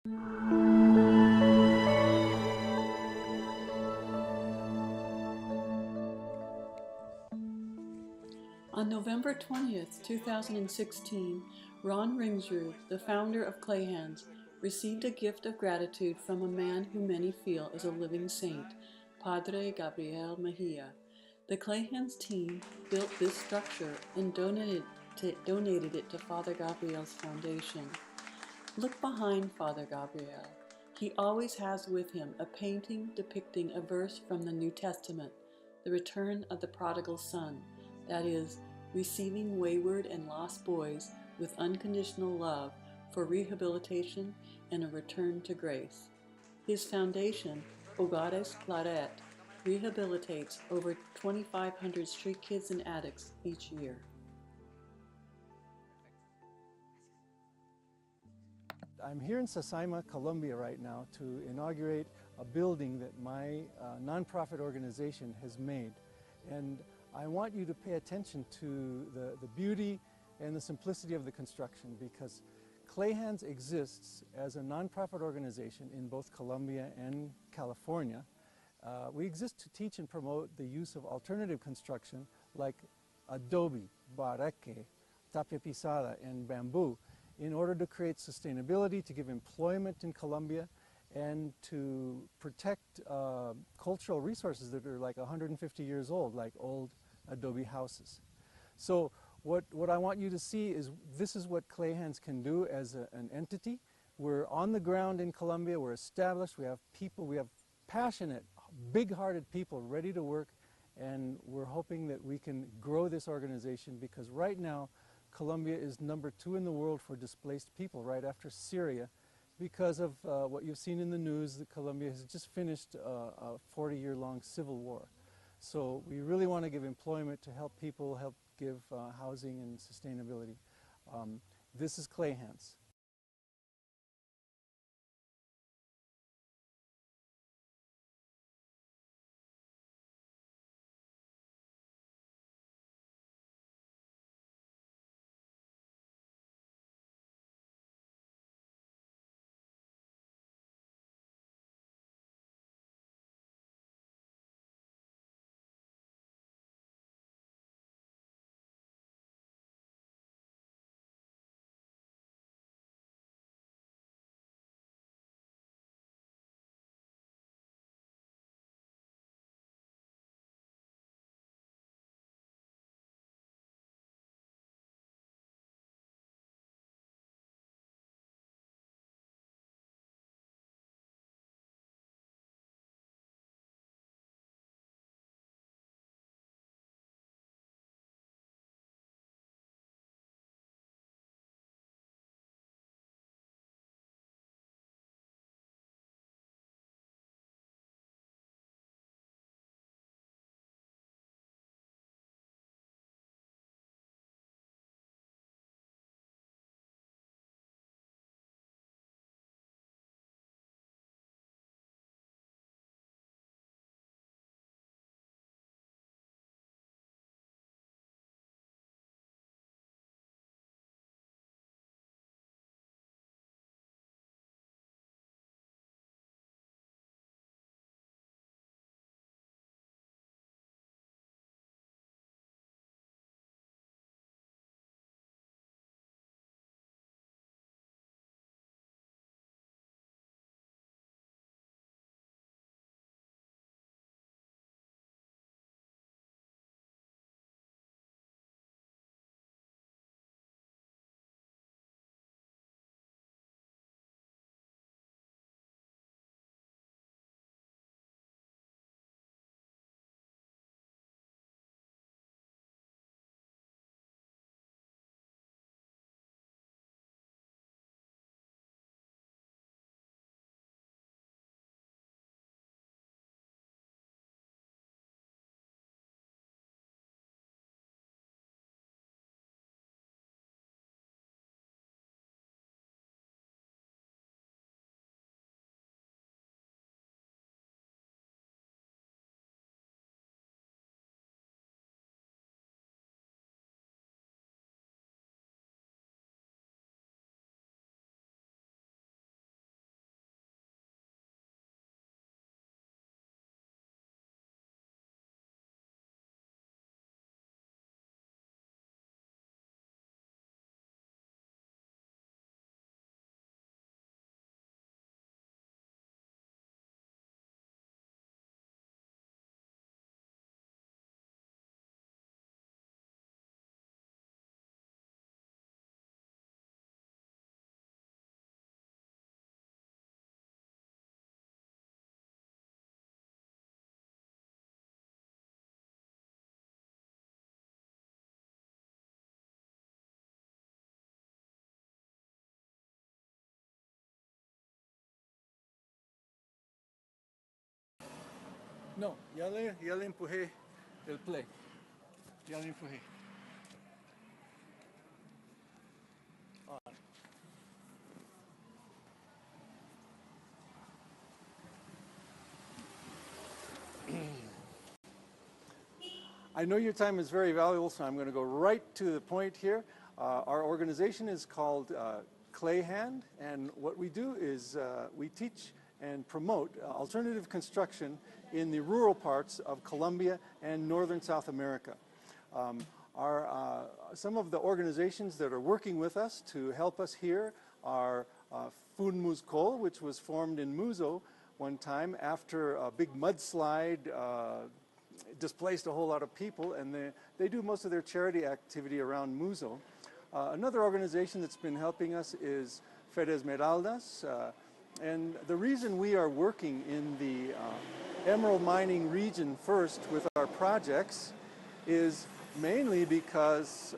On November 20th, 2016, Ron Ringsrud, the founder of Clayhands, received a gift of gratitude from a man who many feel is a living saint, Padre Gabriel Mejia. The Clayhands team built this structure and donated it to Father Gabriel's foundation. Look behind Father Gabriel. He always has with him a painting depicting a verse from the New Testament, the return of the prodigal son, that is, receiving wayward and lost boys with unconditional love for rehabilitation and a return to grace. His foundation, Hogares Claret, rehabilitates over 2,500 street kids and addicts each year. I'm here in Sasaima, Colombia right now to inaugurate a building that my nonprofit organization has made. And I want you to pay attention to the beauty and the simplicity of the construction, because Clayhands exists as a nonprofit organization in both Colombia and California. We exist to teach and promote the use of alternative construction like adobe, barraque, tapia pisada, and bamboo in order to create sustainability, to give employment in Colombia, and to protect cultural resources that are like 150 years old, like old adobe houses. So what I want you to see is this is what Clayhands can do as an entity. We're on the ground in Colombia, we're established, we have people, we have passionate, big-hearted people ready to work, and we're hoping that we can grow this organization, because right now Colombia is number 2 in the world for displaced people, right after Syria, because of what you've seen in the news, that Colombia has just finished a 40-year-long civil war. So we really want to give employment to help people, help give housing and sustainability. This is Clayhands. No, ya le empujé el play. Ya le empujé. I know your time is very valuable, so I'm going to go right to the point here. Our organization is called Clayhand, and what we do is we teach and promote alternative construction in the rural parts of Colombia and northern South America. Some of the organizations that are working with us to help us here are Fun Muscol, which was formed in Muzo one time after a big mudslide displaced a whole lot of people, and they do most of their charity activity around Muzo. Another organization that's been helping us is Fed Esmeraldas, and the reason we are working in the emerald mining region first with our projects is mainly because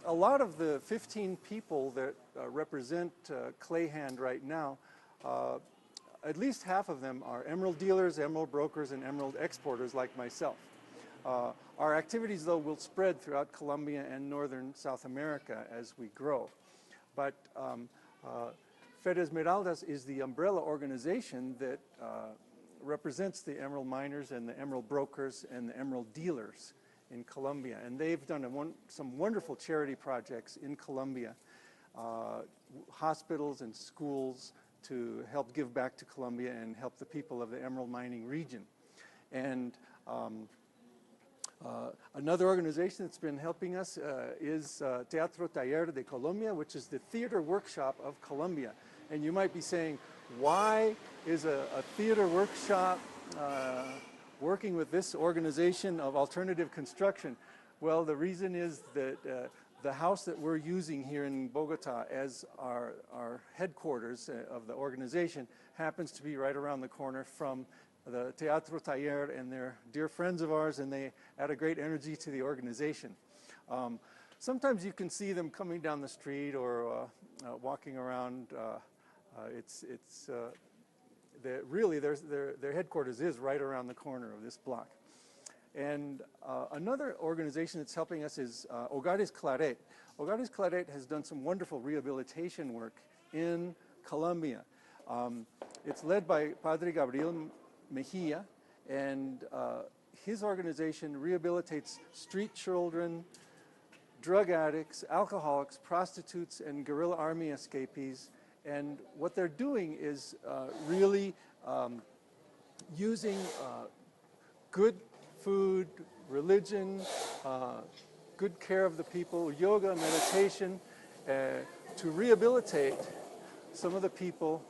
a lot of the 15 people that represent Clayhand right now, at least half of them are emerald dealers, emerald brokers, and emerald exporters like myself. Our activities, though, will spread throughout Colombia and northern South America as we grow. But Fed Esmeraldas is the umbrella organization that represents the emerald miners and the emerald brokers and the emerald dealers in Colombia. And they've done some wonderful charity projects in Colombia, hospitals and schools, to help give back to Colombia and help the people of the emerald mining region. And another organization that's been helping us is Teatro Taller de Colombia, which is the theater workshop of Colombia. And you might be saying, why is a theater workshop working with this organization of alternative construction? Well, the reason is that the house that we're using here in Bogota as our headquarters of the organization happens to be right around the corner from the Teatro Taller, and they're dear friends of ours, and they add a great energy to the organization. Sometimes you can see them coming down the street or walking around. Really, their headquarters is right around the corner of this block. And another organization that's helping us is Hogares Claret. Hogares Claret has done some wonderful rehabilitation work in Colombia. It's led by Padre Gabriel Mejia, and his organization rehabilitates street children, drug addicts, alcoholics, prostitutes, and guerrilla army escapees. And what they're doing is really using good food, religion, good care of the people, yoga, meditation, to rehabilitate some of the people.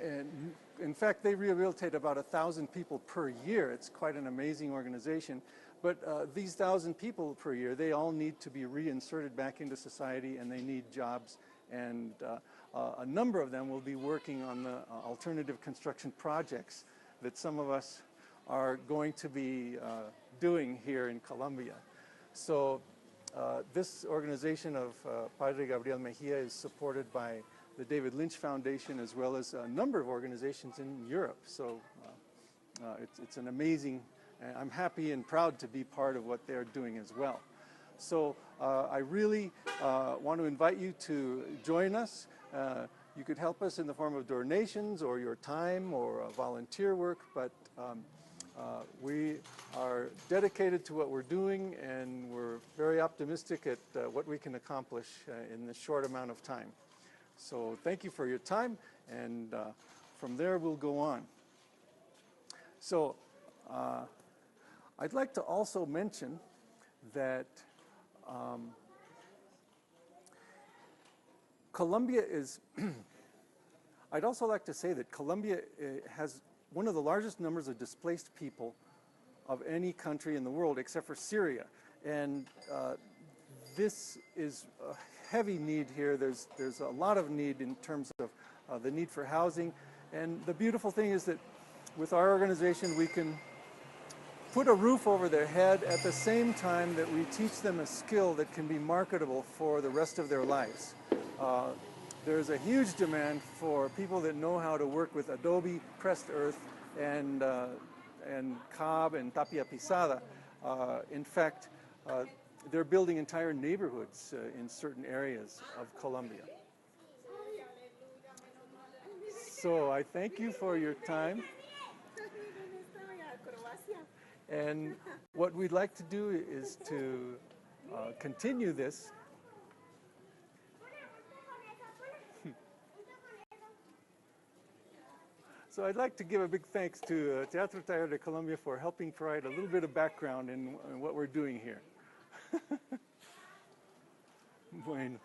And in fact, they rehabilitate about 1,000 people per year. It's quite an amazing organization. But these 1,000 people per year, they all need to be reinserted back into society, and they need jobs. And a number of them will be working on the alternative construction projects that some of us are going to be doing here in Colombia. So this organization of Padre Gabriel Mejia is supported by the David Lynch Foundation, as well as a number of organizations in Europe. So it's an amazing, I'm happy and proud to be part of what they're doing as well. So I really want to invite you to join us. You could help us in the form of donations or your time or volunteer work, but we are dedicated to what we're doing, and we're very optimistic at what we can accomplish in this short amount of time. So thank you for your time, and from there we'll go on. So I'd like to also mention that Colombia is, I'd also like to say that Colombia has one of the largest numbers of displaced people of any country in the world except for Syria. And this is a heavy need here. There's a lot of need in terms of the need for housing. And the beautiful thing is that with our organization, we can put a roof over their head at the same time that we teach them a skill that can be marketable for the rest of their lives. There's a huge demand for people that know how to work with adobe, pressed earth, and and Cobb and Tapia Pisada. In fact, they're building entire neighborhoods in certain areas of Colombia. So I thank you for your time. And what we'd like to do is to continue this. So I'd like to give a big thanks to Teatro Taller de Colombia for helping provide a little bit of background in what we're doing here. Bueno.